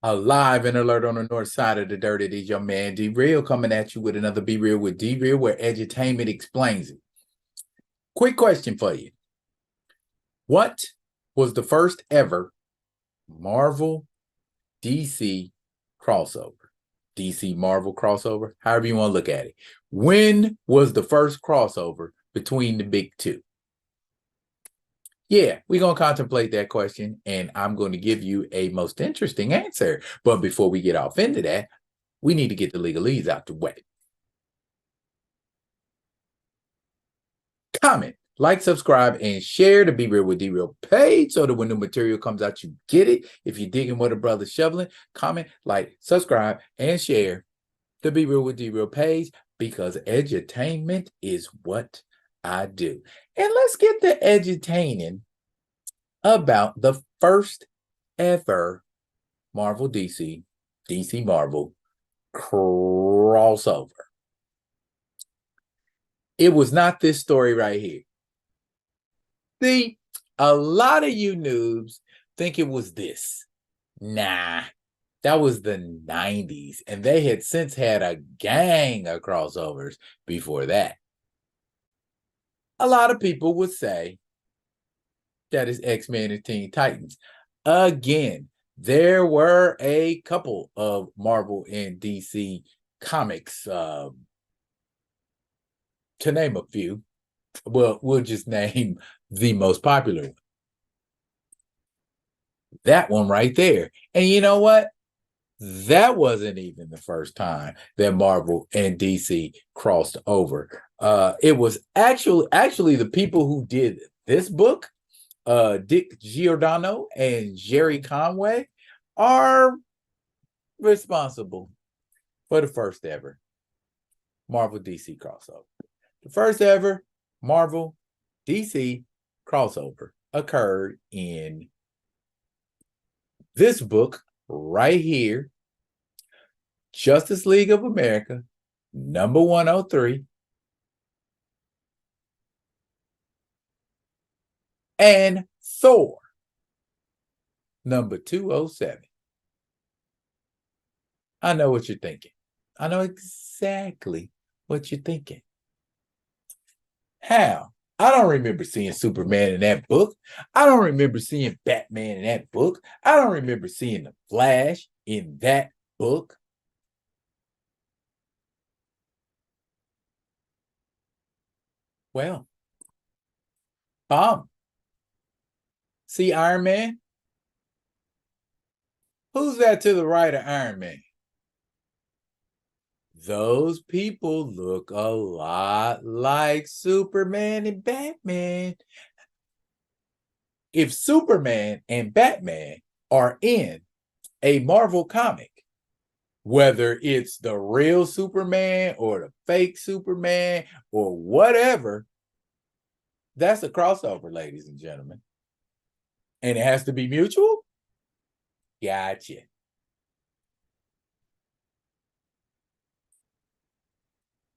Alive and alert on the north side of the dirt. It is your man D Real coming at you with another Be Real with D Real, where edutainment explains it. Quick question for you. What was the first ever Marvel DC crossover? DC Marvel crossover, however you want to look at it. When was the first crossover between the big two? Yeah, we're going to contemplate that question, and I'm going to give you a most interesting answer. But before we get off into that, we need to get the legalese out the way. Comment, like, subscribe, and share the Be Real with D Real page so that when new material comes out, you get it. If you're digging what a brother's shoveling, comment, like, subscribe, and share the Be Real with D Real page, because edutainment is what I do. And let's get to edutaining about the first ever Marvel DC Marvel crossover. It was not this story right here. See, a lot of you noobs think it was this. Nah, that was the 90s, and they had since had a gang of crossovers before that. A lot of people would say that is X-Men and Teen Titans. Again, there were a couple of Marvel and DC comics, to name a few. Well, we'll just name the most popular one. That one right there. And you know what? That wasn't even the first time that Marvel and DC crossed over. It was actually the people who did this book, Dick Giordano and Jerry Conway, are responsible for the first ever Marvel DC crossover. The first ever Marvel DC crossover occurred in this book right here, Justice League of America, number 103, and Thor, number 207. I know what you're thinking. I know exactly what you're thinking. How? I don't remember seeing Superman in that book. I don't remember seeing Batman in that book. I don't remember seeing the Flash in that book. Well, see Iron Man? Who's that to the right of Iron Man? Those people look a lot like Superman and Batman. If Superman and Batman are in a Marvel comic, whether it's the real Superman or the fake Superman or whatever, that's a crossover, ladies and gentlemen. And it has to be mutual? Gotcha.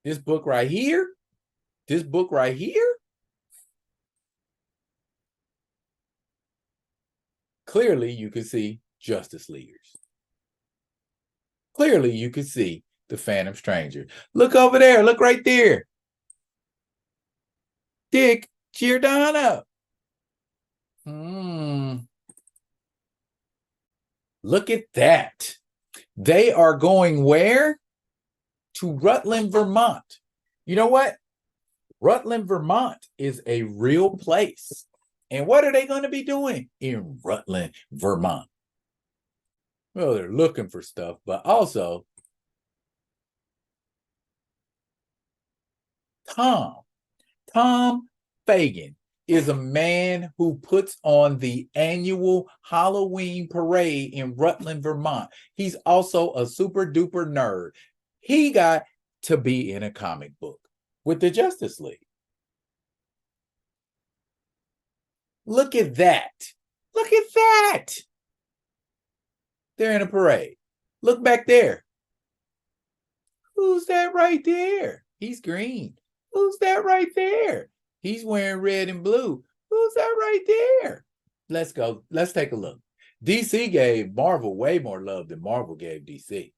This book right here, clearly you can see Justice Leaguers. Clearly you can see the Phantom Stranger. Look over there. Look right there. Dick Giordano. Look at that. They are going where? To Rutland, Vermont. You know what? Rutland, Vermont is a real place. And what are they going to be doing in Rutland, Vermont? Well, they're looking for stuff, but also Tom Fagan is a man who puts on the annual Halloween parade in Rutland, Vermont. He's also a super duper nerd. He got to be in a comic book with the Justice League. Look at that. Look at that. They're in a parade. Look back there. Who's that right there? He's green. Who's that right there? He's wearing red and blue. Who's that right there? Let's go. Let's take a look. DC gave Marvel way more love than Marvel gave DC,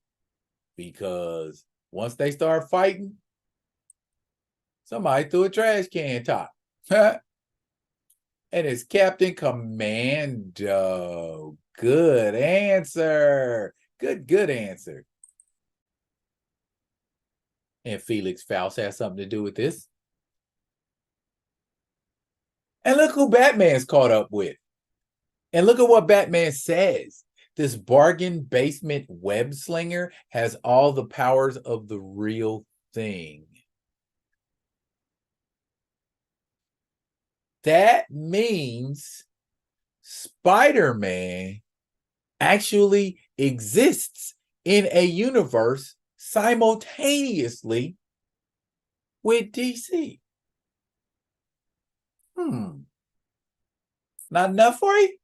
because once they start fighting, somebody threw a trash can top. And it's Captain Commando. Good answer. Good answer. And Felix Faust has something to do with this. And look who Batman's caught up with. And look at what Batman says. This bargain basement web slinger has all the powers of the real thing. That means Spider-Man actually exists in a universe simultaneously with DC. Not enough for you?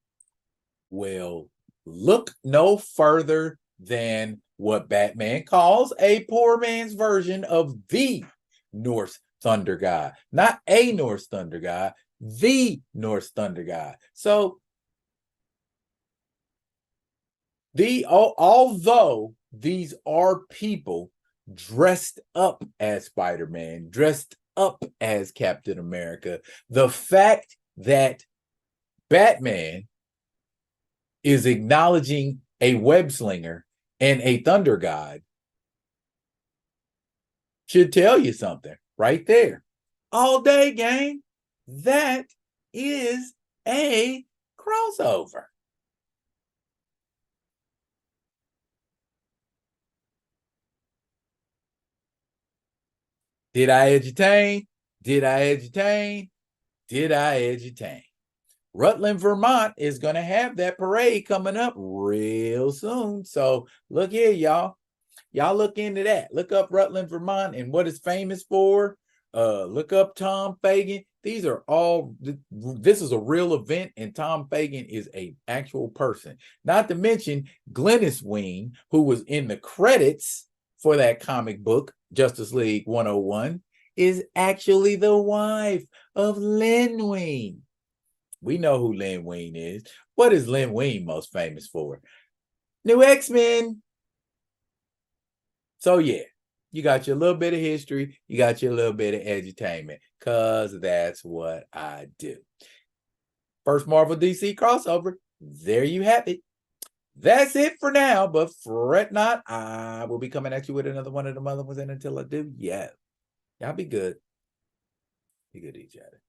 Well, look no further than what Batman calls a poor man's version of the Norse Thunder God. Not a Norse Thunder God, the Norse Thunder God. So, although these are people dressed up as Spider-Man, dressed up as Captain America, the fact that Batman is acknowledging a web slinger and a thunder god should tell you something right there. All day, gang. That is a crossover. Did I edutain? Did I edutain? Did I edutain? Rutland, Vermont is going to have that parade coming up real soon. So look here, y'all. Y'all look into that. Look up Rutland, Vermont and what it's famous for. Look up Tom Fagan. These are all, this is a real event, and Tom Fagan is an actual person. Not to mention Glynis Wein, who was in the credits for that comic book, Justice League 101, is actually the wife of Len Wein. We know who Len Wein is. What is Len Wein most famous for? New X-Men. So yeah, you got your little bit of history, you got your little bit of edutainment, because that's what I do. First Marvel DC crossover, there you have it. That's it for now, but fret not, I will be coming at you with another one of the other ones, and until I do, yeah, y'all be good. Be good to each other.